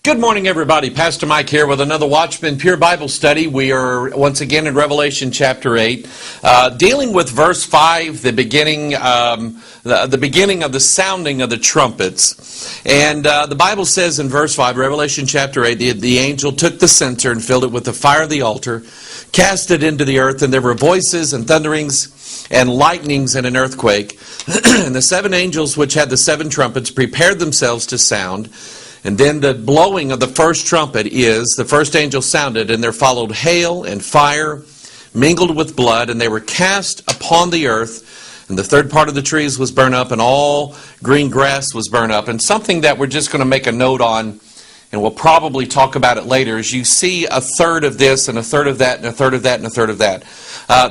Good morning, everybody. Pastor Mike here with another Watchman Pure Bible study. We are once again in Revelation chapter 8, dealing with verse 5, the beginning of the sounding of the trumpets. And the Bible says in verse 5, Revelation chapter 8, the angel took the censer and filled it with the fire of the altar, cast it into the earth, and there were voices and thunderings and lightnings and an earthquake. And the seven angels which had the seven trumpets prepared themselves to sound. And then the blowing of the first trumpet is, the first angel sounded, and there followed hail and fire mingled with blood, and they were cast upon the earth, and the third part of the trees was burned up, and all green grass was burned up. And something that we're just going to make a note on, and we'll probably talk about it later, is you see a third of this, and a third of that, and a third of that, and a third of that.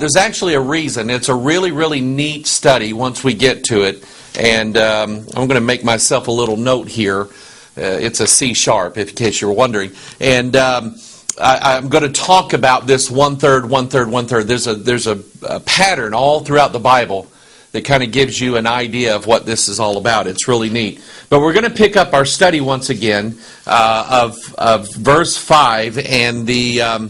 There's actually a reason. It's a really, really neat study once we get to it, and I'm going to make myself a little note here. It's a C sharp, in case you were wondering. And I'm going to talk about this one-third, one-third, one-third. There's a pattern all throughout the Bible that kind of gives you an idea of what this is all about. It's really neat. But we're going to pick up our study once again of verse 5 and the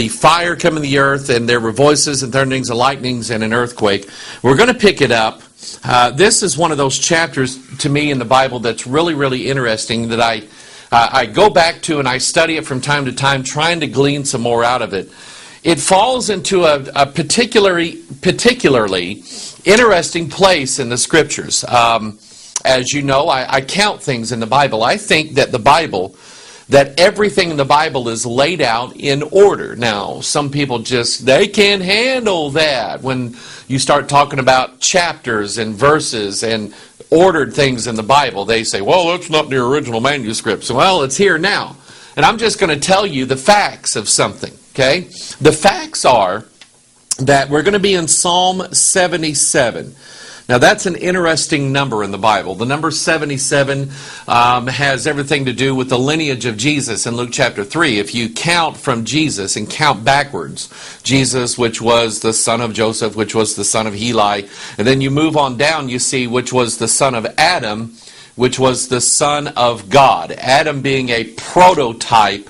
fire come in the earth, and there were voices and thunderings and lightnings and an earthquake. We're going to pick it up. This is one of those chapters to me in the Bible that's really, really interesting that I go back to and I study it from time to time, trying to glean some more out of it. It falls into a particularly interesting place in the Scriptures. As you know, I count things in the Bible. I think that everything in the Bible is laid out in order. Now, some people they can't handle that. When you start talking about chapters and verses and ordered things in the Bible, they say, well, that's not the original manuscript. So, well, it's here now. And I'm just going to tell you the facts of something, okay? The facts are that we're going to be in Psalm 77. Now, that's an interesting number in the Bible. The number 77 has everything to do with the lineage of Jesus in Luke chapter 3. If you count from Jesus and count backwards, Jesus, which was the son of Joseph, which was the son of Heli, and then you move on down, you see which was the son of Adam, which was the son of God. Adam being a prototype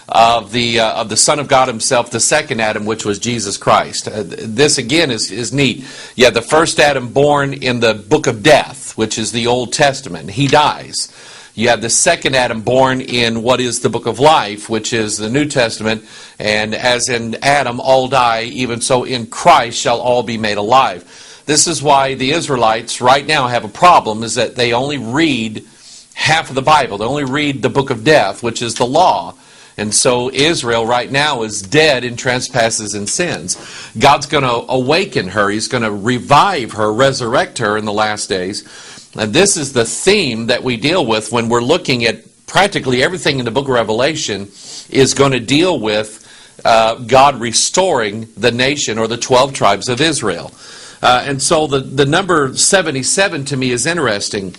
of the Son of God himself, the second Adam, which was Jesus Christ. This again is neat. You have the first Adam born in the book of death, which is the Old Testament. He dies. You have the second Adam born in what is the book of life, which is the New Testament. And as in Adam all die, even so in Christ shall all be made alive. This is why the Israelites right now have a problem, is that they only read half of the Bible. They only read the book of death, which is the law. And so Israel right now is dead in trespasses and sins. God's going to awaken her. He's going to revive her, resurrect her in the last days. And this is the theme that we deal with when we're looking at practically everything in the book of Revelation is going to deal with God restoring the nation or the 12 tribes of Israel. And so the number 77 to me is interesting.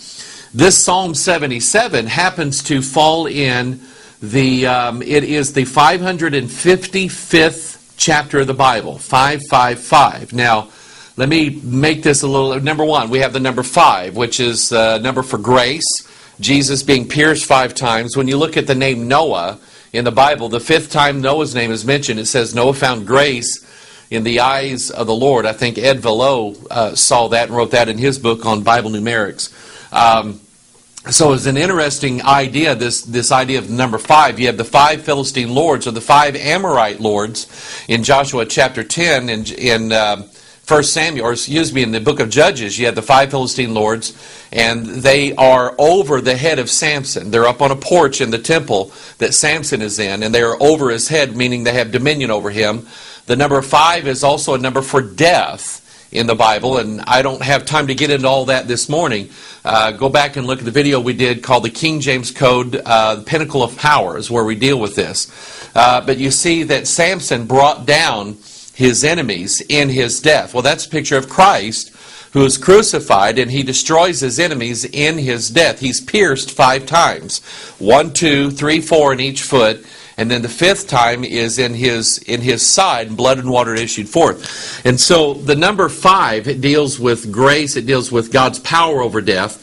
This Psalm 77 happens to fall in it is the 555th chapter of the Bible, 555. Now, let me make this a little. Number one, we have the number 5, which is the number for grace. Jesus being pierced 5 times. When you look at the name Noah in the Bible, the 5th time Noah's name is mentioned, it says Noah found grace in the eyes of the Lord. I think Ed Velo saw that and wrote that in his book on Bible numerics. So it's an interesting idea, this idea of number 5. You have the 5 Philistine lords, or the 5 Amorite lords in Joshua chapter 10 and in 1 Samuel, or excuse me, in the book of Judges. You have the 5 Philistine lords, and they are over the head of Samson. They're up on a porch in the temple that Samson is in, and they are over his head, meaning they have dominion over him. The number 5 is also a number for death in the Bible, and I don't have time to get into all that this morning. Go back and look at the video we did called the King James Code, the Pinnacle of Powers, where we deal with this. But you see that Samson brought down his enemies in his death. Well, that's a picture of Christ, who is crucified, and he destroys his enemies in his death. He's pierced 5 times. 1, 2, 3, 4 in each foot. And then the 5th time is in his side, and blood and water issued forth. And so the number 5, it deals with grace, it deals with God's power over death.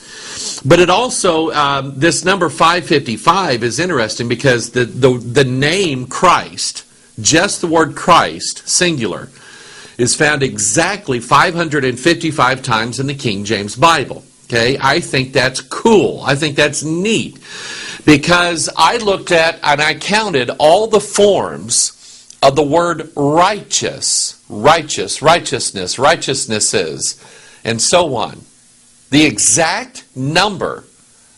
But it also, this number 555 is interesting because the name Christ, just the word Christ, singular, is found exactly 555 times in the King James Bible. Okay, I think that's cool. I think that's neat. Because I looked at and I counted all the forms of the word righteous, righteousness, righteousnesses, and so on. The exact number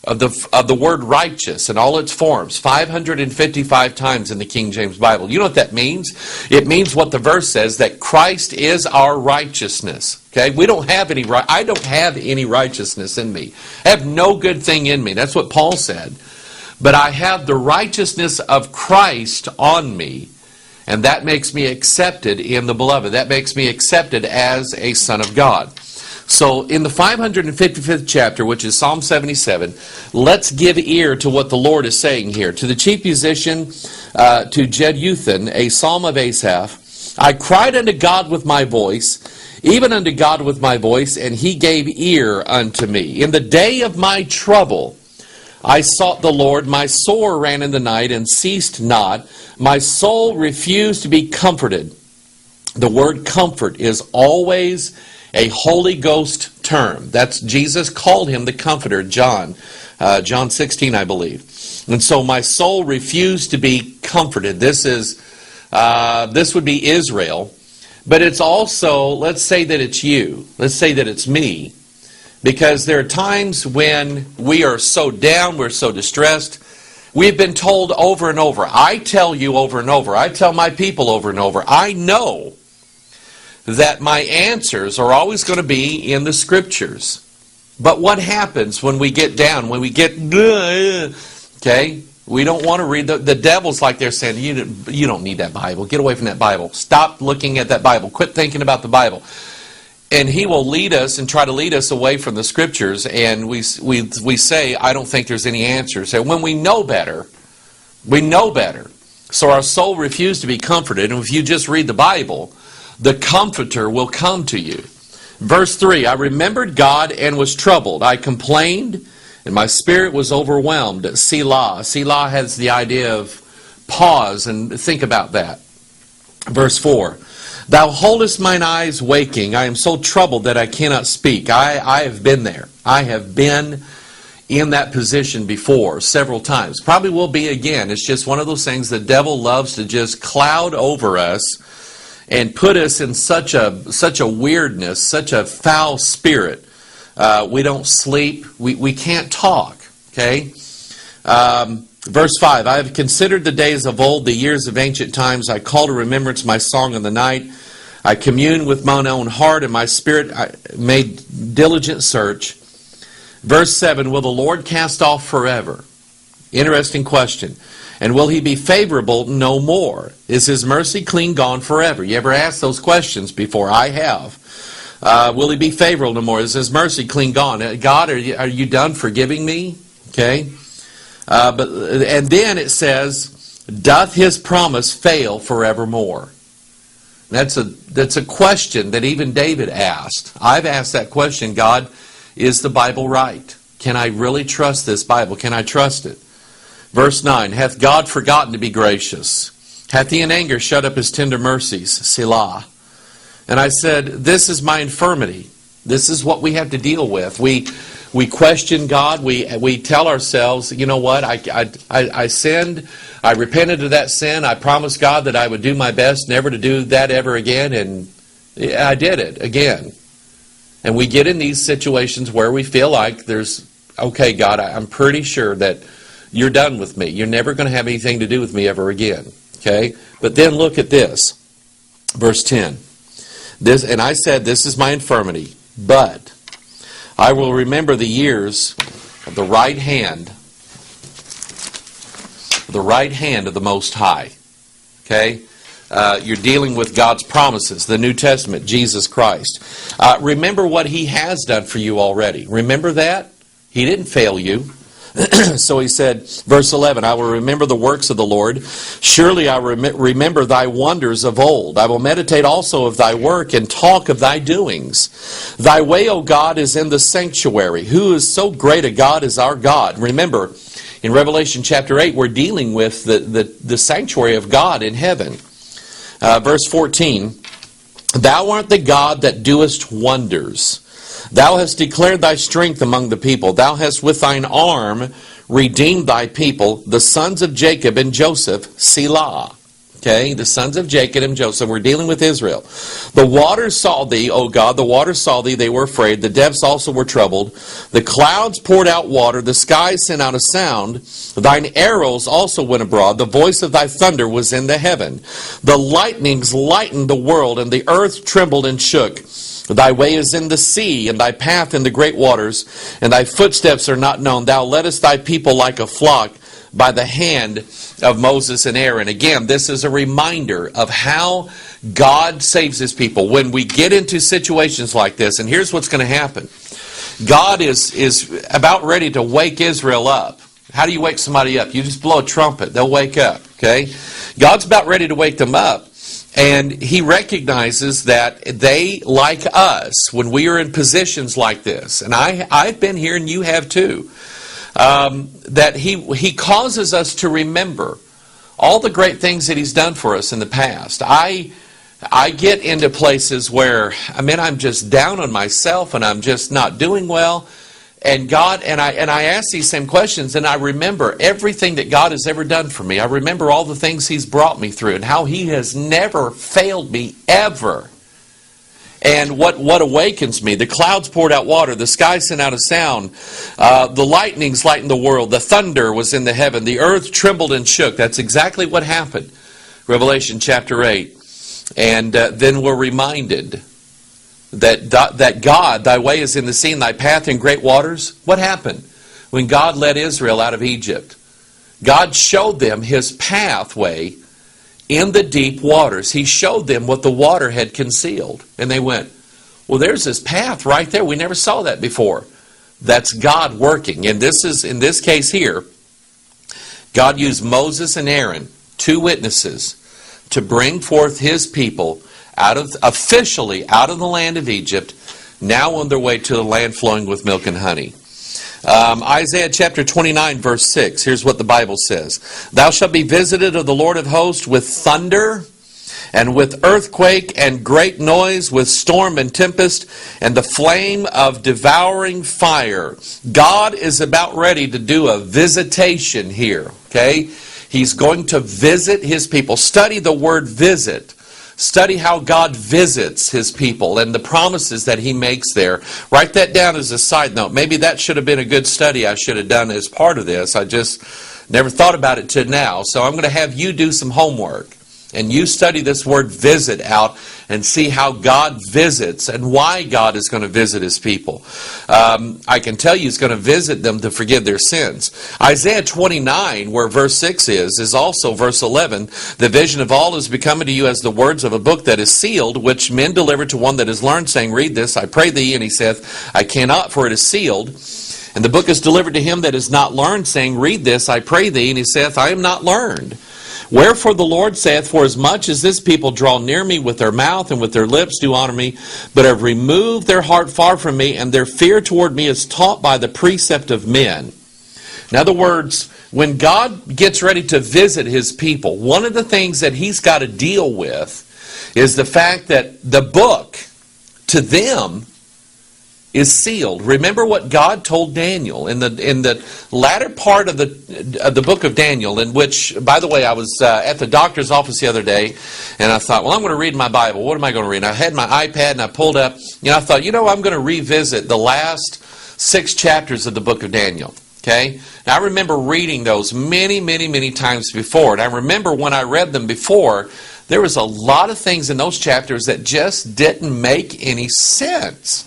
of the word righteous in all its forms, 555 times in the King James Bible. You know what that means? It means what the verse says, that Christ is our righteousness. Okay? I don't have any righteousness in me. I have no good thing in me. That's what Paul said. But I have the righteousness of Christ on me, and that makes me accepted in the beloved. That makes me accepted as a son of God. So in the 555th chapter, which is Psalm 77, let's give ear to what the Lord is saying here. To the chief musician, to Jeduthun, a psalm of Asaph, I cried unto God with my voice, even unto God with my voice, and he gave ear unto me. In the day of my trouble, I sought the Lord. My sore ran in the night and ceased not. My soul refused to be comforted. The word comfort is always a Holy Ghost term. That's Jesus called him the Comforter, John 16, I believe. And so my soul refused to be comforted. This would be Israel, but it's also, let's say that it's you. Let's say that it's me, because there are times when we are so down, we're so distressed. We've been told over and over. I tell you over and over. I tell my people over and over. I know that my answers are always going to be in the Scriptures. But what happens when we get down, when we get, okay, we don't want to read, the devil's like they're saying, you don't need that Bible. Get away from that Bible. Stop looking at that Bible. Quit thinking about the Bible. And he will lead us and try to lead us away from the Scriptures, and we say, I don't think there's any answers. And when we know better, we know better. So our soul refused to be comforted, and if you just read the Bible, the Comforter will come to you. Verse 3, I remembered God and was troubled. I complained, and my spirit was overwhelmed. Selah. Selah has the idea of pause, and think about that. Verse 4, Thou holdest mine eyes waking. I am so troubled that I cannot speak. I have been there. I have been in that position before several times. Probably will be again. It's just one of those things the devil loves to just cloud over us and put us in such a weirdness, such a foul spirit. We don't sleep. We can't talk. Okay? Verse 5, I have considered the days of old, the years of ancient times. I call to remembrance my song in the night. I commune with mine own heart, and my spirit I made diligent search. Verse 7, will the Lord cast off forever? Interesting question. And will he be favorable no more? Is his mercy clean gone forever? You ever asked those questions before? I have. Will he be favorable no more? Is his mercy clean gone? God, are you done forgiving me? Okay. And then it says, doth his promise fail forevermore? That's a question that even David asked. I've asked that question, God, is the Bible right? Can I really trust this Bible? Can I trust it? Verse 9, hath God forgotten to be gracious? Hath he in anger shut up his tender mercies? Selah. And I said, this is my infirmity. This is what we have to deal with. We question God. We tell ourselves, you know what, I sinned. I repented of that sin. I promised God that I would do my best never to do that ever again. And I did it again. And we get in these situations where we feel like okay, God, I'm pretty sure that you're done with me. You're never going to have anything to do with me ever again. Okay? But then look at this. Verse 10. And I said, this is my infirmity, but I will remember the years of the right hand of the Most High. Okay? You're dealing with God's promises, the New Testament, Jesus Christ. Remember what he has done for you already. Remember that? He didn't fail you. So he said, verse 11, I will remember the works of the Lord. Surely I remember thy wonders of old. I will meditate also of thy work and talk of thy doings. Thy way, O God, is in the sanctuary. Who is so great a God as our God? Remember, in Revelation chapter 8, we're dealing with the sanctuary of God in heaven. Verse 14, Thou art the God that doest wonders. Thou hast declared thy strength among the people. Thou hast with thine arm redeemed thy people, the sons of Jacob and Joseph, Selah. Okay, the sons of Jacob and Joseph. We're dealing with Israel. The waters saw thee, O God, the waters saw thee, they were afraid. The depths also were troubled. The clouds poured out water. The skies sent out a sound. Thine arrows also went abroad. The voice of thy thunder was in the heaven. The lightnings lightened the world, and the earth trembled and shook. Thy way is in the sea, and thy path in the great waters, and thy footsteps are not known. Thou leddest thy people like a flock by the hand of Moses and Aaron. Again, this is a reminder of how God saves his people. When we get into situations like this, and here's what's going to happen. God is about ready to wake Israel up. How do you wake somebody up? You just blow a trumpet, they'll wake up. Okay? God's about ready to wake them up. And he recognizes that they, like us, when we are in positions like this, and I've been here and you have too, that he causes us to remember all the great things that he's done for us in the past. I get into places where, I'm just down on myself and I'm just not doing well. And God, and I ask these same questions, and I remember everything that God has ever done for me. I remember all the things he's brought me through and how he has never failed me, ever. And what awakens me, the clouds poured out water, the sky sent out a sound, the lightnings lightened the world, the thunder was in the heaven, the earth trembled and shook. That's exactly what happened. Revelation chapter 8. And then we're reminded that God, thy way is in the sea, and thy path in great waters. What happened when God led Israel out of Egypt? God showed them his pathway in the deep waters. He showed them what the water had concealed. And they went, well, there's this path right there. We never saw that before. That's God working. And this is, in this case here, God used Moses and Aaron, two witnesses, to bring forth his people officially out of the land of Egypt, now on their way to the land flowing with milk and honey. Isaiah chapter 29 verse 6, here's what the Bible says. Thou shalt be visited of the Lord of hosts with thunder, and with earthquake and great noise, with storm and tempest, and the flame of devouring fire. God is about ready to do a visitation here, okay? He's going to visit his people. Study the word visit. Study how God visits his people and the promises that he makes there. Write that down as a side note. Maybe that should have been a good study I should have done as part of this. I just never thought about it till now. So I'm going to have you do some homework. And you study this word visit out and see how God visits and why God is going to visit his people. I can tell you he's going to visit them to forgive their sins. Isaiah 29, where verse 6 is also verse 11. The vision of all is becoming to you as the words of a book that is sealed, which men deliver to one that is learned, saying, Read this, I pray thee. And he saith, I cannot, for it is sealed. And the book is delivered to him that is not learned, saying, Read this, I pray thee. And he saith, I am not learned. Wherefore the Lord saith, For as much as this people draw near me with their mouth and with their lips do honor me, but have removed their heart far from me, and their fear toward me is taught by the precept of men. In other words, when God gets ready to visit his people, one of the things that he's got to deal with is the fact that the book to them is sealed. Remember what God told Daniel in the latter part of the book of Daniel, in which, by the way, I was at the doctor's office the other day, and I thought, well, I'm going to read my Bible. What am I going to read? And I had my iPad, and I pulled up, I thought, I'm going to revisit the last 6 chapters of the book of Daniel. Okay? Now, I remember reading those many, many, many times before, and I remember when I read them before, there was a lot of things in those chapters that just didn't make any sense.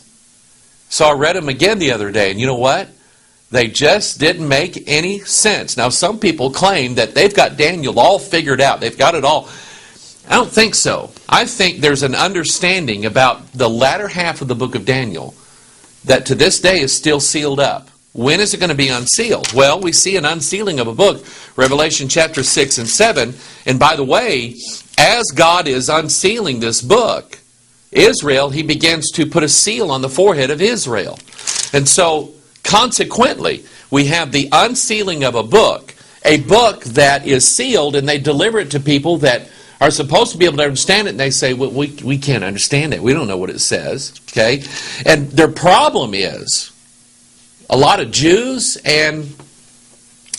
So I read them again the other day, and you know what? They just didn't make any sense. Now, some people claim that they've got Daniel all figured out. They've got it all. I don't think so. I think there's an understanding about the latter half of the book of Daniel that to this day is still sealed up. When is it going to be unsealed? Well, we see an unsealing of a book, Revelation chapter 6 and 7. And by the way, as God is unsealing this book, Israel, he begins to put a seal on the forehead of Israel. And so, consequently, we have the unsealing of a book that is sealed, and they deliver it to people that are supposed to be able to understand it, and they say, well, we can't understand it. We don't know what it says. Okay? And their problem is, a lot of Jews, and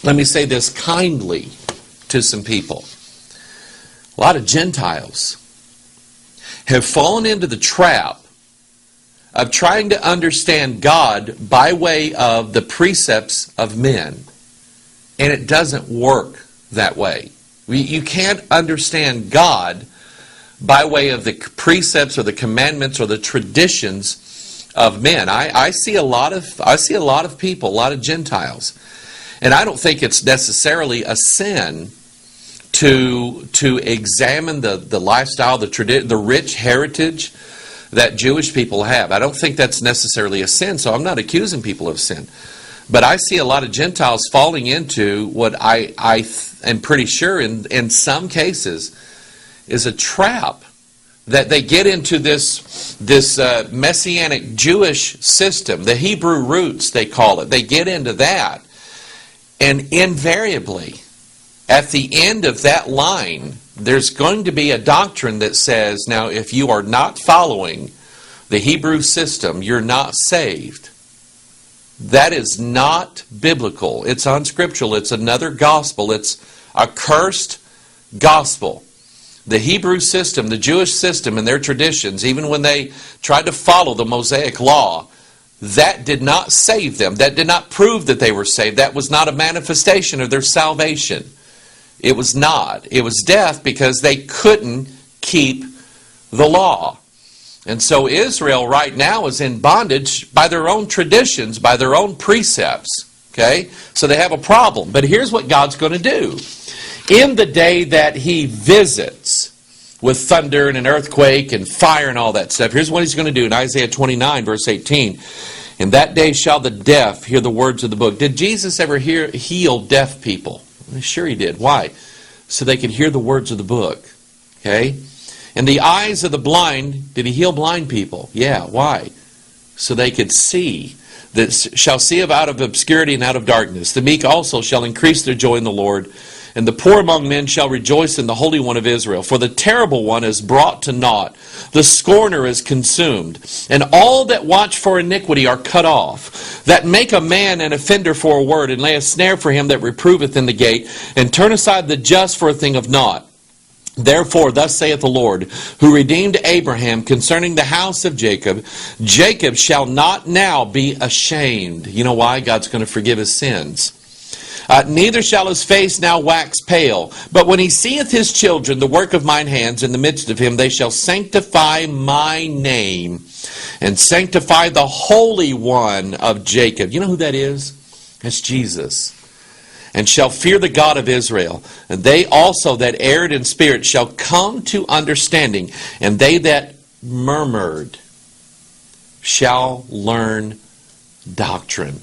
let me say this kindly to some people, a lot of Gentiles have fallen into the trap of trying to understand God by way of the precepts of men. And it doesn't work that way. You can't understand God by way of the precepts or the commandments or the traditions of men. I see a lot of people, a lot of Gentiles, and I don't think it's necessarily a sin to examine the lifestyle, the rich heritage that Jewish people have. I don't think that's necessarily a sin, so I'm not accusing people of sin. But I see a lot of Gentiles falling into what I am pretty sure in some cases is a trap, that they get into this Messianic Jewish system, the Hebrew roots they call it. They get into that, and invariably, at the end of that line, there's going to be a doctrine that says, now if you are not following the Hebrew system, you're not saved. That is not biblical. It's unscriptural. It's another gospel. It's a cursed gospel. The Hebrew system, the Jewish system and their traditions, even when they tried to follow the Mosaic law, that did not save them. That did not prove that they were saved. That was not a manifestation of their salvation. It was not. It was death because they couldn't keep the law. And so Israel right now is in bondage by their own traditions, by their own precepts. Okay? So they have a problem. But here's what God's going to do. In the day that he visits with thunder and an earthquake and fire and all that stuff, here's what he's going to do in Isaiah 29, verse 18. In that day shall the deaf hear the words of the book. Did Jesus ever heal deaf people? Sure he did. Why? So they could hear the words of the book. Okay? And the eyes of the blind, did he heal blind people? Yeah. Why? So they could see. That shall see out of obscurity and out of darkness. The meek also shall increase their joy in the Lord. And the poor among men shall rejoice in the Holy One of Israel. For the terrible one is brought to naught. The scorner is consumed. And all that watch for iniquity are cut off. That make a man an offender for a word, and lay a snare for him that reproveth in the gate, and turn aside the just for a thing of naught. Therefore, thus saith the Lord, who redeemed Abraham concerning the house of Jacob, Jacob shall not now be ashamed. You know why? God's going to forgive his sins. Neither shall his face now wax pale. But when he seeth his children, the work of mine hands, in the midst of him, they shall sanctify my name, and sanctify the Holy One of Jacob. You know who that is? That's Jesus. And shall fear the God of Israel. And they also that erred in spirit shall come to understanding. And they that murmured shall learn doctrine.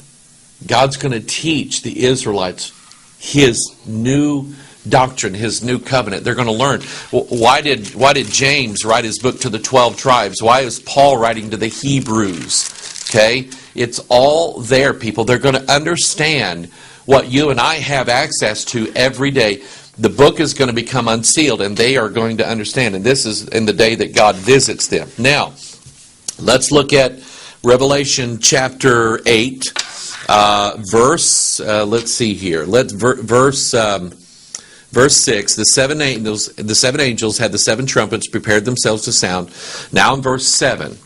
God's going to teach the Israelites his new doctrine, his new covenant. They're going to learn. Why did James write his book to the 12 tribes? Why is Paul writing to the Hebrews? Okay? It's all there, people. They're going to understand what you and I have access to every day. The book is going to become unsealed, and they are going to understand. And this is in the day that God visits them. Now, let's look at Revelation chapter 8. Let's see here. Verse 6. The seven angels had the seven trumpets, prepared themselves to sound. Now in verse 7,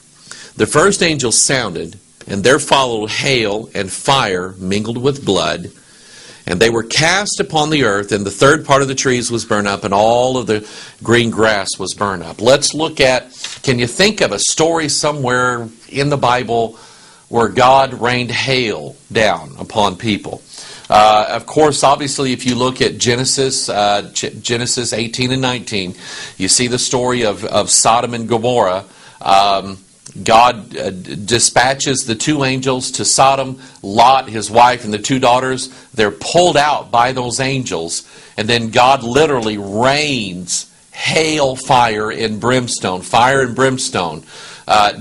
the first angel sounded, and there followed hail and fire mingled with blood, and they were cast upon the earth, and the third part of the trees was burned up, and all of the green grass was burned up. Let's look at, can you think of a story somewhere in the Bible where God rained hail down upon people? Of course, obviously, if you look at Genesis 18 and 19, you see the story of Sodom and Gomorrah. God dispatches the two angels to Sodom. Lot, his wife, and the two daughters, they're pulled out by those angels. And then God literally rains hail, fire, and brimstone,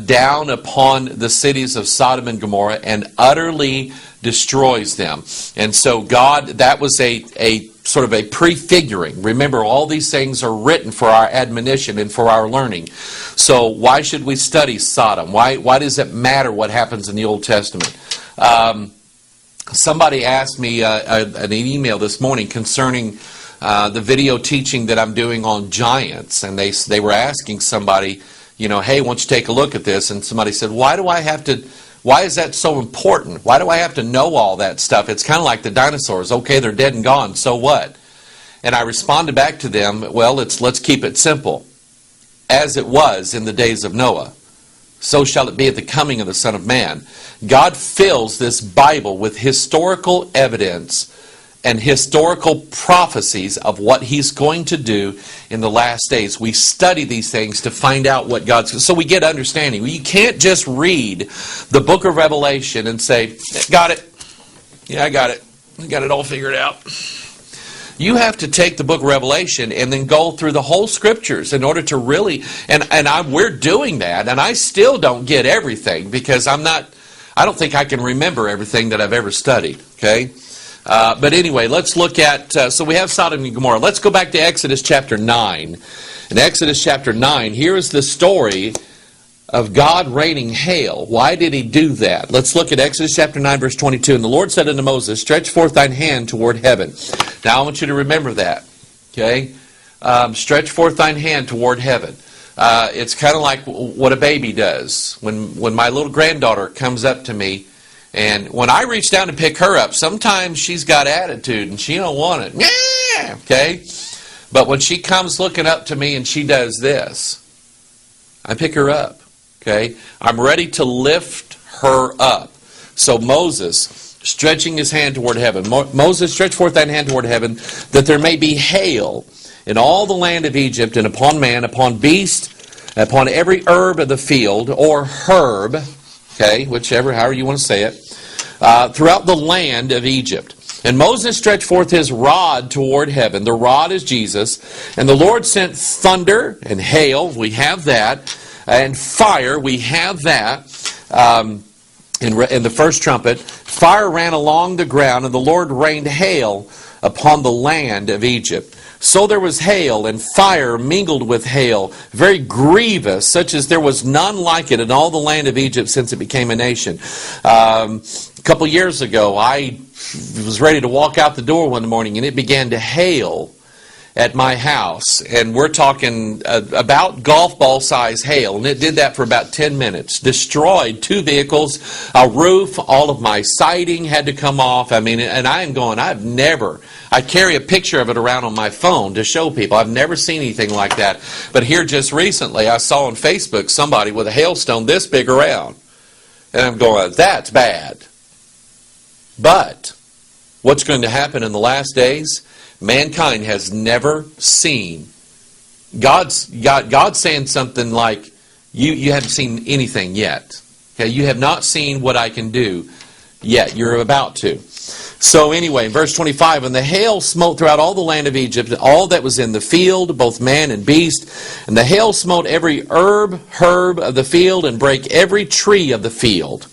down upon the cities of Sodom and Gomorrah and utterly destroys them. And so God, that was a sort of a prefiguring. Remember, all these things are written for our admonition and for our learning. So why should we study Sodom? Why does it matter what happens in the Old Testament? Somebody asked me an email this morning concerning the video teaching that I'm doing on giants, and they were asking somebody, hey, why don't you take a look at this? And somebody said, why is that so important? Why do I have to know all that stuff? It's kind of like the dinosaurs. Okay, they're dead and gone, so what? And I responded back to them, well, let's keep it simple. As it was in the days of Noah, so shall it be at the coming of the Son of Man. God fills this Bible with historical evidence and historical prophecies of what He's going to do in the last days. We study these things to find out what God's... So we get understanding. You can't just read the book of Revelation and say, got it. Yeah, I got it. I got it all figured out. You have to take the book of Revelation and then go through the whole Scriptures in order to really... we're doing that, and I still don't get everything because I don't think I can remember everything that I've ever studied, okay? But anyway, let's look at, so we have Sodom and Gomorrah. Let's go back to Exodus chapter 9. In Exodus chapter 9, here is the story of God raining hail. Why did He do that? Let's look at Exodus chapter 9, verse 22. And the Lord said unto Moses, stretch forth thine hand toward heaven. Now I want you to remember that. Okay? Stretch forth thine hand toward heaven. It's kind of like what a baby does. When my little granddaughter comes up to me, and when I reach down to pick her up, sometimes she's got attitude and she don't want it. Yeah, okay? But when she comes looking up to me and she does this, I pick her up. Okay? I'm ready to lift her up. So Moses, stretching his hand toward heaven. Moses, stretch forth thine hand toward heaven, that there may be hail in all the land of Egypt, and upon man, upon beast, upon every herb of the field, or herb, okay, however you want to say it, throughout the land of Egypt. And Moses stretched forth his rod toward heaven. The rod is Jesus. And the Lord sent thunder and hail. We have that. And fire. We have that. In the first trumpet. Fire ran along the ground, and the Lord rained hail upon the land of Egypt. So there was hail and fire mingled with hail, very grievous, such as there was none like it in all the land of Egypt since it became a nation. A couple years ago, I was ready to walk out the door one morning, and it began to hail at my house. And we're talking about golf ball size hail, and it did that for about 10 minutes. Destroyed 2 vehicles, a roof, all of my siding had to come off. And I'm going, I carry a picture of it around on my phone to show people. I've never seen anything like that. But here just recently, I saw on Facebook somebody with a hailstone this big around. And I'm going, that's bad. But what's going to happen in the last days? Mankind has never seen. God's saying something like, you haven't seen anything yet. Okay, you have not seen what I can do yet. You're about to. So anyway, verse 25, and the hail smote throughout all the land of Egypt, all that was in the field, both man and beast. And the hail smote every herb of the field, and brake every tree of the field.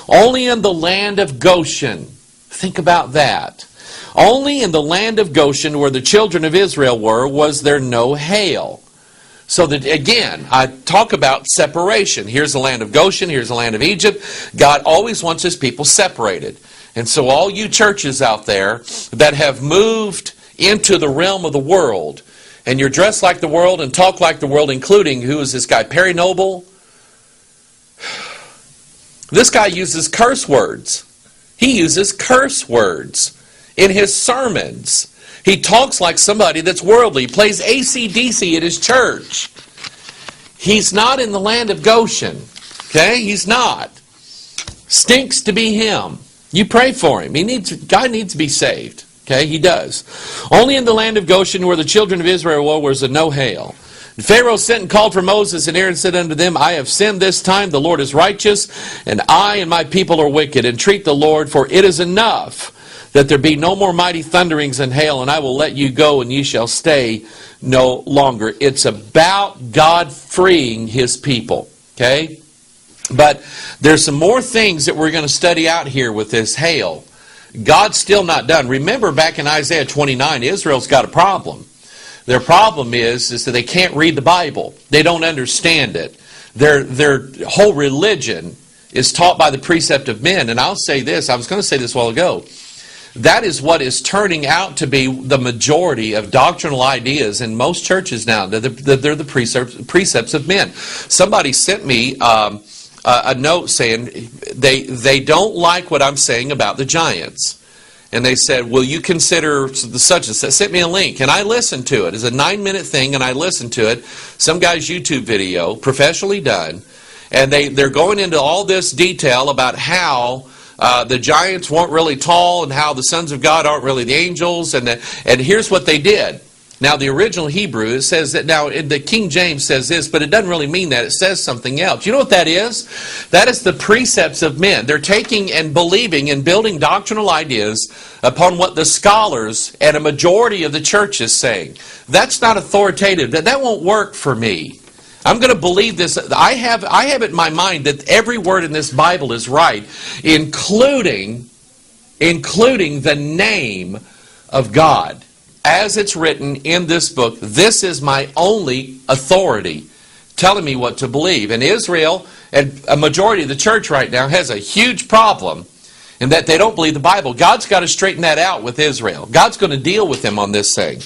Only in the land of Goshen, think about that. Only in the land of Goshen, where the children of Israel were, was there no hail. So that, again, I talk about separation. Here's the land of Goshen, here's the land of Egypt. God always wants His people separated. And so all you churches out there that have moved into the realm of the world, and you're dressed like the world and talk like the world, including, who is this guy, Perry Noble? This guy uses curse words. He uses curse words in his sermons. He talks like somebody that's worldly. He plays AC/DC at his church. He's not in the land of Goshen. Okay? He's not. Stinks to be him. You pray for him. God needs to be saved. Okay? He does. Only in the land of Goshen, where the children of Israel were, was there no hail. Pharaoh sent and called for Moses, and Aaron said unto them, I have sinned this time, the Lord is righteous, and I and my people are wicked. Entreat the Lord, for it is enough that there be no more mighty thunderings and hail, and I will let you go, and ye shall stay no longer. It's about God freeing His people. Okay? But there's some more things that we're going to study out here with this hail. God's still not done. Remember back in Isaiah 29, Israel's got a problem. Their problem is that they can't read the Bible. They don't understand it. Their whole religion is taught by the precept of men. And I'll say this, I was going to say this a while ago. That is what is turning out to be the majority of doctrinal ideas in most churches now. They're the precepts of men. Somebody sent me a note saying they don't like what I'm saying about the giants. And they said, will you consider the such and such? Sent me a link, and I listened to it. It's a 9-minute thing, and I listened to it. Some guy's YouTube video, professionally done. And they're going into all this detail about how the giants weren't really tall and how the sons of God aren't really the angels. And here's what they did. Now, the original Hebrew, it says that, now, the King James says this, but it doesn't really mean that. It says something else. You know what that is? That is the precepts of men. They're taking and believing and building doctrinal ideas upon what the scholars and a majority of the church is saying. That's not authoritative. That won't work for me. I'm going to believe this. I have it in my mind that every word in this Bible is right, including the name of God. As it's written in this book, this is my only authority telling me what to believe. And Israel, and a majority of the church right now, has a huge problem in that they don't believe the Bible. God's got to straighten that out with Israel. God's going to deal with them on this thing.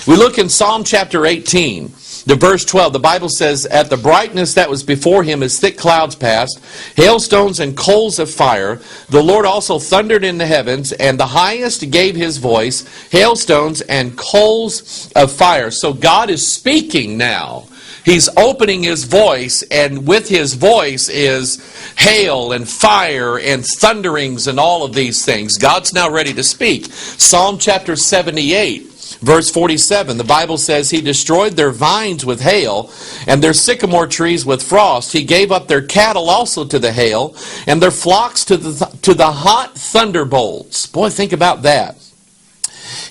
We look in Psalm chapter 18. The verse 12, the Bible says, at the brightness that was before him as thick clouds passed, hailstones and coals of fire. The Lord also thundered in the heavens, and the highest gave his voice, hailstones and coals of fire. So God is speaking now. He's opening his voice, and with his voice is hail and fire and thunderings and all of these things. God's now ready to speak. Psalm chapter 78. Verse 47, the Bible says, he destroyed their vines with hail, and their sycamore trees with frost. He gave up their cattle also to the hail, and their flocks to the hot thunderbolts. Boy, think about that.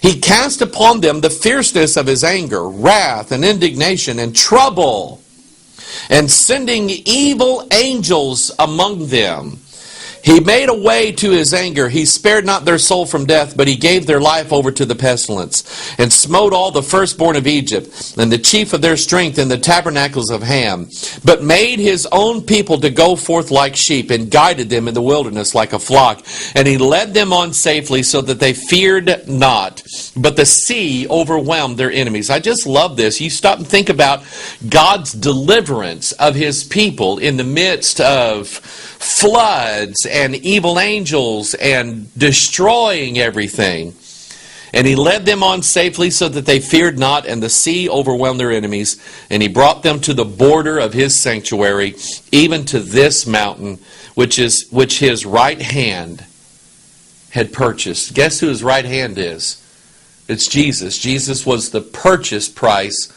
He cast upon them the fierceness of his anger, wrath and indignation and trouble, and sending evil angels among them. He made a way to his anger. He spared not their soul from death, but he gave their life over to the pestilence, and smote all the firstborn of Egypt, and the chief of their strength in the tabernacles of Ham, but made his own people to go forth like sheep, and guided them in the wilderness like a flock. And he led them on safely, so that they feared not. But the sea overwhelmed their enemies. I just love this. You stop and think about God's deliverance of his people in the midst of floods and evil angels and destroying everything. And he led them on safely so that they feared not, and the sea overwhelmed their enemies. And he brought them to the border of his sanctuary, even to this mountain, which his right hand had purchased. Guess who his right hand is? It's Jesus. Jesus was the purchase price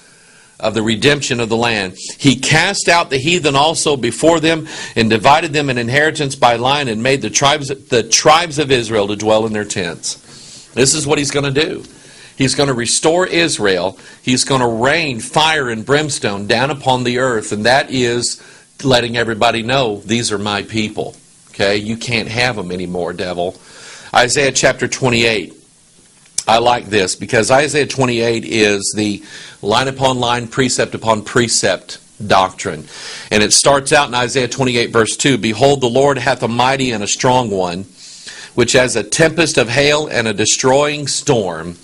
of the redemption of the land. He cast out the heathen also before them, and divided them an inheritance by line, and made the tribes of Israel to dwell in their tents. This is what he's going to do. He's going to restore Israel. He's going to rain fire and brimstone down upon the earth, and that is letting everybody know, these are my people. Okay, you can't have them anymore, devil. Isaiah chapter 28. I like this because Isaiah 28 is the line upon line, precept upon precept doctrine. And it starts out in Isaiah 28 verse 2, behold, the Lord hath a mighty and a strong one, which as a tempest of hail and a destroying storm,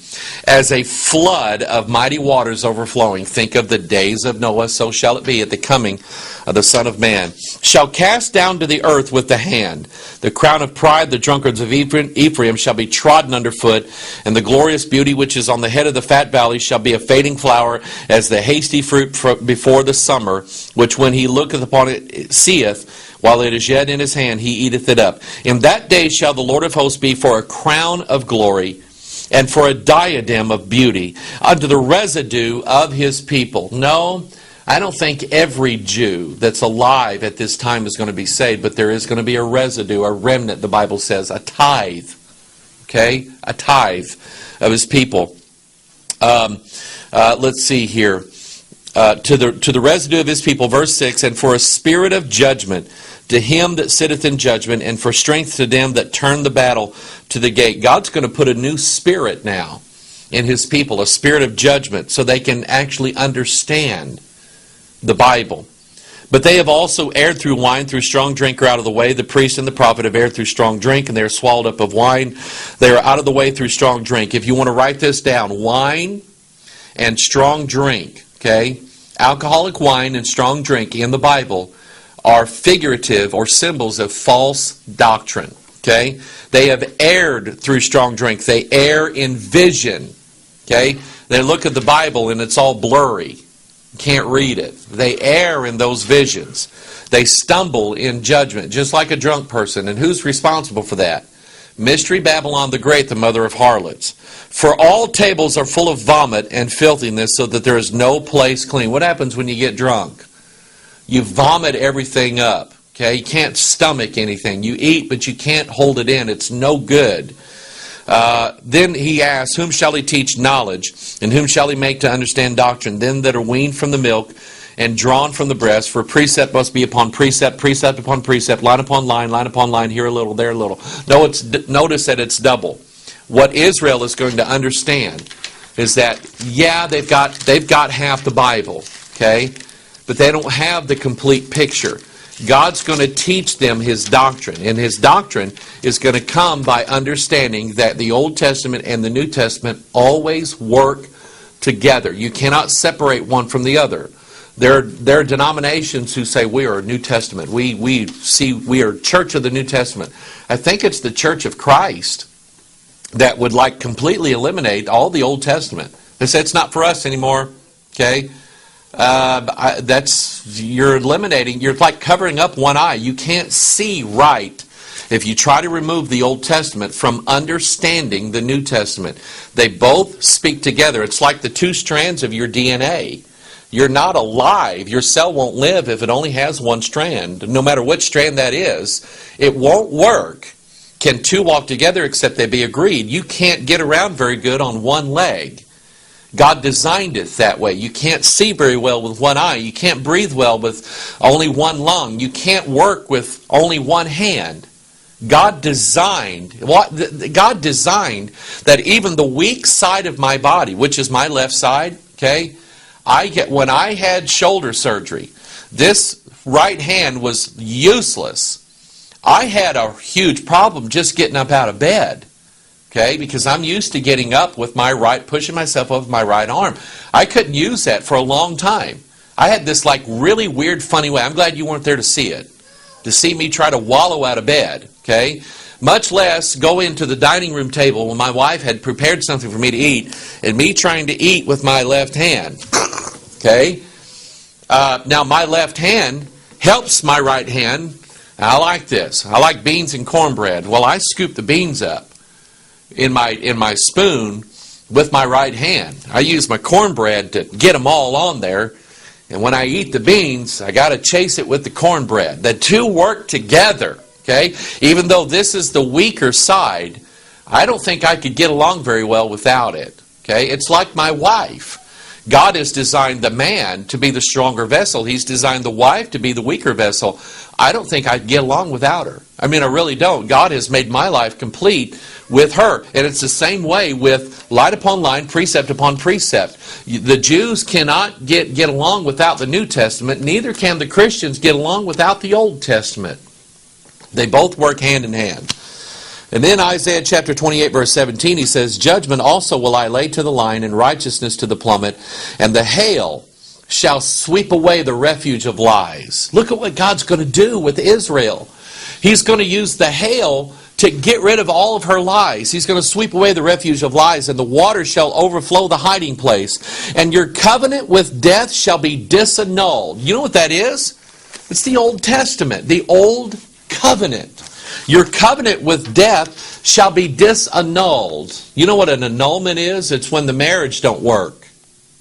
as a flood of mighty waters overflowing. Think of the days of Noah, so shall it be at the coming of the Son of Man. Shall cast down to the earth with the hand. The crown of pride, the drunkards of Ephraim, shall be trodden underfoot, and the glorious beauty which is on the head of the fat valley shall be a fading flower, as the hasty fruit before the summer, which when he looketh upon it seeth, while it is yet in his hand, he eateth it up. In that day shall the Lord of hosts be for a crown of glory, and for a diadem of beauty, unto the residue of his people. No, I don't think every Jew that's alive at this time is going to be saved, but there is going to be a residue, a remnant, the Bible says, a tithe. Okay? A tithe of his people. Let's see here. To the residue of his people, verse 6, and for a spirit of judgment to him that sitteth in judgment, and for strength to them that turn the battle to the gate. God's going to put a new spirit now in his people, a spirit of judgment, so they can actually understand the Bible. But they have also erred through wine, through strong drink are out of the way. The priest and the prophet have erred through strong drink, and they are swallowed up of wine. They are out of the way through strong drink. If you want to write this down, wine and strong drink, okay? Alcoholic wine and strong drink in the Bible are figurative or symbols of false doctrine, okay? They have erred through strong drink. They err in vision, okay? They look at the Bible and it's all blurry. Can't read it. They err in those visions. They stumble in judgment, just like a drunk person. And who's responsible for that? Mystery Babylon the Great, the mother of harlots. For all tables are full of vomit and filthiness, so that there is no place clean. What happens when you get drunk? You vomit everything up. Okay, you can't stomach anything. You eat, but you can't hold it in. It's no good. Then he asks, whom shall he teach knowledge, and whom shall he make to understand doctrine? Them that are weaned from the milk and drawn from the breast, for precept must be upon precept, precept upon precept, line upon line upon line, here a little, there a little. Notice that it's double. What Israel is going to understand is that, yeah, they've got half the Bible, okay, but they don't have the complete picture. God's going to teach them his doctrine, and his doctrine is going to come by understanding that the Old Testament and the New Testament always work together. You cannot separate one from the other. There are denominations who say we are New Testament. We are Church of the New Testament. I think it's the Church of Christ that would like completely eliminate all the Old Testament. They say it's not for us anymore. Okay. You're eliminating, you're like covering up one eye. You can't see right if you try to remove the Old Testament from understanding the New Testament. They both speak together. It's like the two strands of your DNA. You're not alive. Your cell won't live if it only has one strand. No matter which strand that is, it won't work. Can two walk together except they be agreed? You can't get around very good on one leg. God designed it that way. You can't see very well with one eye. You can't breathe well with only one lung. You can't work with only one hand. God designed that even the weak side of my body, which is my left side, okay, when I had shoulder surgery, this right hand was useless. I had a huge problem just getting up out of bed. Okay, because I'm used to getting up with my right, pushing myself up with my right arm. I couldn't use that for a long time. I had this like really weird, funny way. I'm glad you weren't there to see it. To see me try to wallow out of bed. Okay, much less go into the dining room table when my wife had prepared something for me to eat, and me trying to eat with my left hand. Okay, now my left hand helps my right hand. I like this. I like beans and cornbread. Well, I scoop the beans up in my spoon with my right hand. I use my cornbread to get them all on there. And when I eat the beans, I got to chase it with the cornbread. The two work together. Okay? Even though this is the weaker side, I don't think I could get along very well without it. Okay? It's like my wife. God has designed the man to be the stronger vessel. He's designed the wife to be the weaker vessel. I don't think I'd get along without her. I mean, I really don't. God has made my life complete with her. And it's the same way with line upon line, precept upon precept. The Jews cannot get along without the New Testament. Neither can the Christians get along without the Old Testament. They both work hand in hand. And then Isaiah chapter 28 verse 17, he says, judgment also will I lay to the line, and righteousness to the plummet, and the hail shall sweep away the refuge of lies. Look at what God's going to do with Israel. He's going to use the hail to get rid of all of her lies. He's going to sweep away the refuge of lies, and the water shall overflow the hiding place. And your covenant with death shall be disannulled. You know what that is? It's the Old Testament, the Old Covenant. Your covenant with death shall be disannulled. You know what an annulment is? It's when the marriage don't work.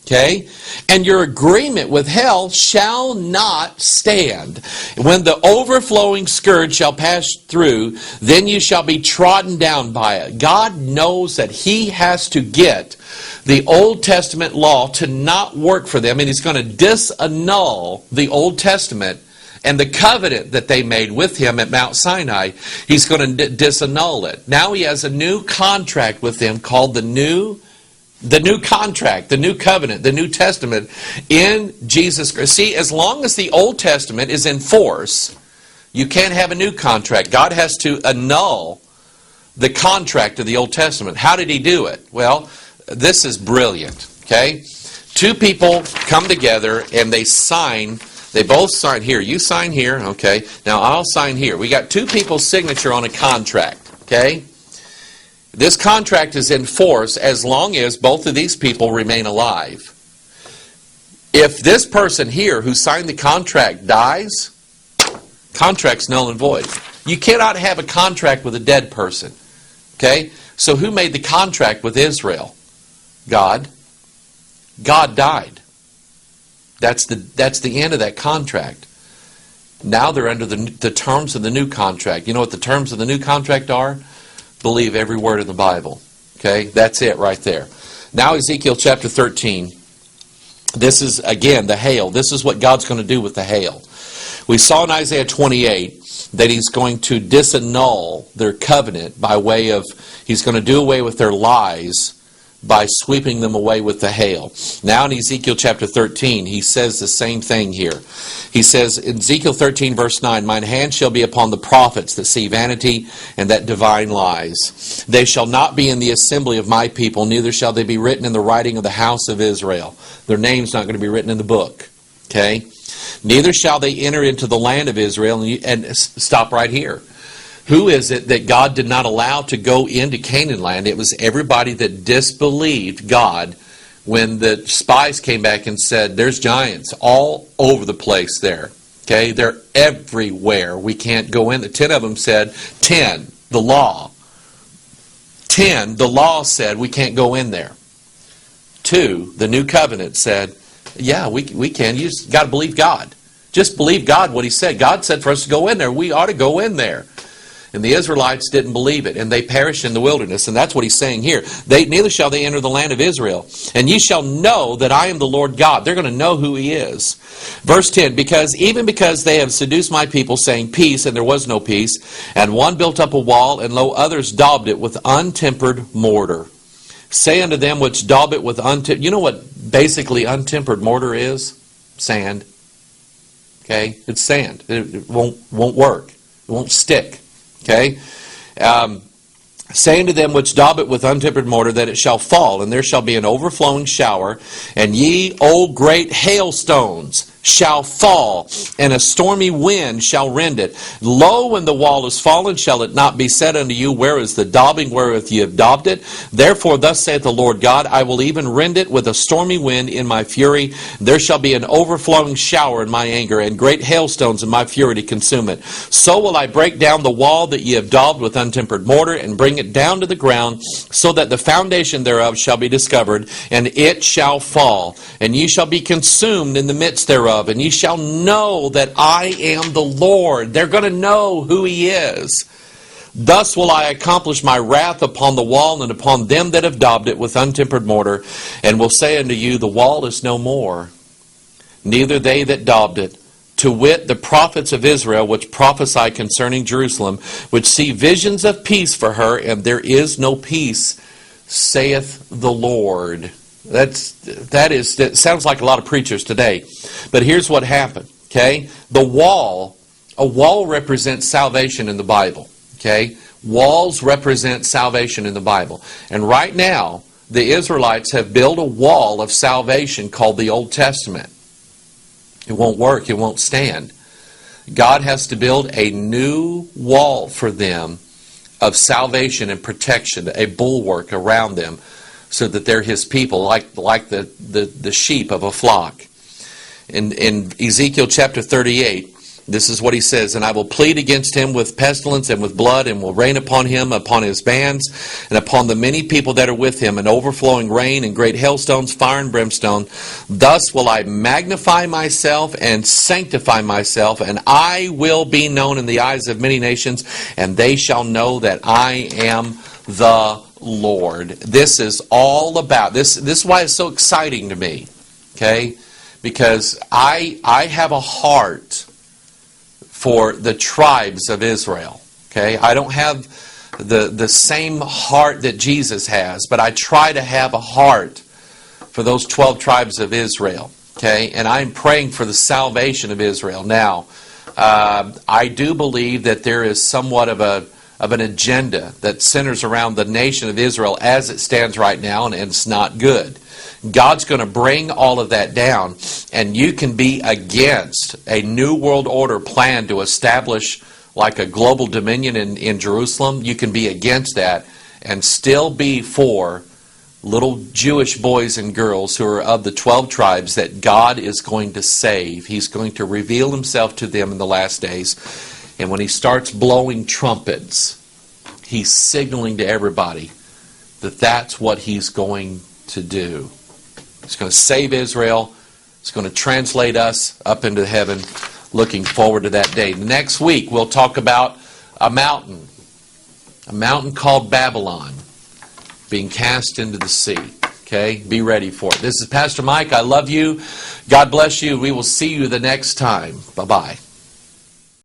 Okay? And your agreement with hell shall not stand. When the overflowing scourge shall pass through, then you shall be trodden down by it. God knows that He has to get the Old Testament law to not work for them, and He's going to disannul the Old Testament and the covenant that they made with Him at Mount Sinai. He's going to disannul it. Now He has a new contract with them called the new contract, the new covenant, the New Testament in Jesus Christ. See, as long as the Old Testament is in force, you can't have a new contract. God has to annul the contract of the Old Testament. How did He do it? Well, this is brilliant, okay? Two people come together and they sign. They both sign here. You sign here, okay? Now I'll sign here. We got two people's signature on a contract, okay? This contract is in force as long as both of these people remain alive. If this person here who signed the contract dies, contract's null and void. You cannot have a contract with a dead person. Okay? So who made the contract with Israel? God. God died. That's the end of that contract. Now they're under the terms of the new contract. You know what the terms of the new contract are? Believe every word of the Bible. Okay? That's it right there. Now Ezekiel chapter 13. This is, again, the hail. This is what God's going to do with the hail. We saw in Isaiah 28 that He's going to disannul their covenant by way of, He's going to do away with their lies by sweeping them away with the hail. Now in Ezekiel chapter 13, He says the same thing here. He says in Ezekiel 13 verse 9, "Mine hand shall be upon the prophets that see vanity and that divine lies. They shall not be in the assembly of my people, neither shall they be written in the writing of the house of Israel." Their name's not going to be written in the book. Okay? "Neither shall they enter into the land of Israel." And stop right here. Who is it that God did not allow to go into Canaan land? It was everybody that disbelieved God when the spies came back and said, "There's giants all over the place there." Okay, they're everywhere. We can't go in. The 10 of them said, 10, the law. 10, the law said we can't go in there. 2, the new covenant said, yeah, we can. You just got to believe God. Just believe God, what He said. God said for us to go in there. We ought to go in there. And the Israelites didn't believe it, and they perished in the wilderness. And that's what He's saying here. Neither shall they enter the land of Israel. And ye shall know that I am the Lord God. They're going to know who He is. Verse 10, because they have seduced my people, saying peace, and there was no peace. And one built up a wall, and lo, others daubed it with untempered mortar. Say unto them which daub it with untempered... You know what basically untempered mortar is? Sand. Okay? It's sand. It won't work. It won't stick. Okay? Saying to them which daub it with untempered mortar that it shall fall, and there shall be an overflowing shower, and ye, O great hailstones, shall fall, and a stormy wind shall rend it. Lo, when the wall is fallen, shall it not be said unto you, where is the daubing wherewith ye have daubed it? Therefore thus saith the Lord God, I will even rend it with a stormy wind in my fury. There shall be an overflowing shower in my anger, and great hailstones in my fury to consume it. So will I break down the wall that ye have daubed with untempered mortar, and bring it down to the ground, so that the foundation thereof shall be discovered, and it shall fall. And ye shall be consumed in the midst thereof, and ye shall know that I am the Lord. They're going to know who He is. Thus will I accomplish my wrath upon the wall and upon them that have daubed it with untempered mortar, and will say unto you, the wall is no more, neither they that daubed it. To wit, the prophets of Israel, which prophesy concerning Jerusalem, which see visions of peace for her, and there is no peace, saith the Lord. That sounds like a lot of preachers today. But here's what happened. Okay? A wall represents salvation in the Bible. Okay? Walls represent salvation in the Bible. And right now, the Israelites have built a wall of salvation called the Old Testament. It won't work. It won't stand. God has to build a new wall for them of salvation and protection, a bulwark around them, so that they're His people, like the sheep of a flock. In Ezekiel chapter 38, This is what he says, "And I will plead against him with pestilence and with blood, and will rain upon him, upon his bands, and upon the many people that are with him, and overflowing rain, and great hailstones, fire and brimstone. Thus will I magnify myself and sanctify myself, and I will be known in the eyes of many nations, and they shall know that I am the Lord." This is all about, this is why it's so exciting to me, okay? Because I have a heart for the tribes of Israel. Okay, I don't have the same heart that Jesus has, but I try to have a heart for those 12 tribes of Israel. Okay, and I'm praying for the salvation of Israel. Now, I do believe that there is somewhat of an agenda that centers around the nation of Israel as it stands right now, and it's not good. God's going to bring all of that down, and you can be against a new world order plan to establish like a global dominion in Jerusalem. You can be against that and still be for little Jewish boys and girls who are of the 12 tribes that God is going to save. He's going to reveal himself to them in the last days. And when he starts blowing trumpets, he's signaling to everybody that that's what he's going to do. He's going to save Israel. He's going to translate us up into heaven. Looking forward to that day. Next week, we'll talk about a mountain called Babylon being cast into the sea. Okay? Be ready for it. This is Pastor Mike. I love you. God bless you. We will see you the next time. Bye-bye.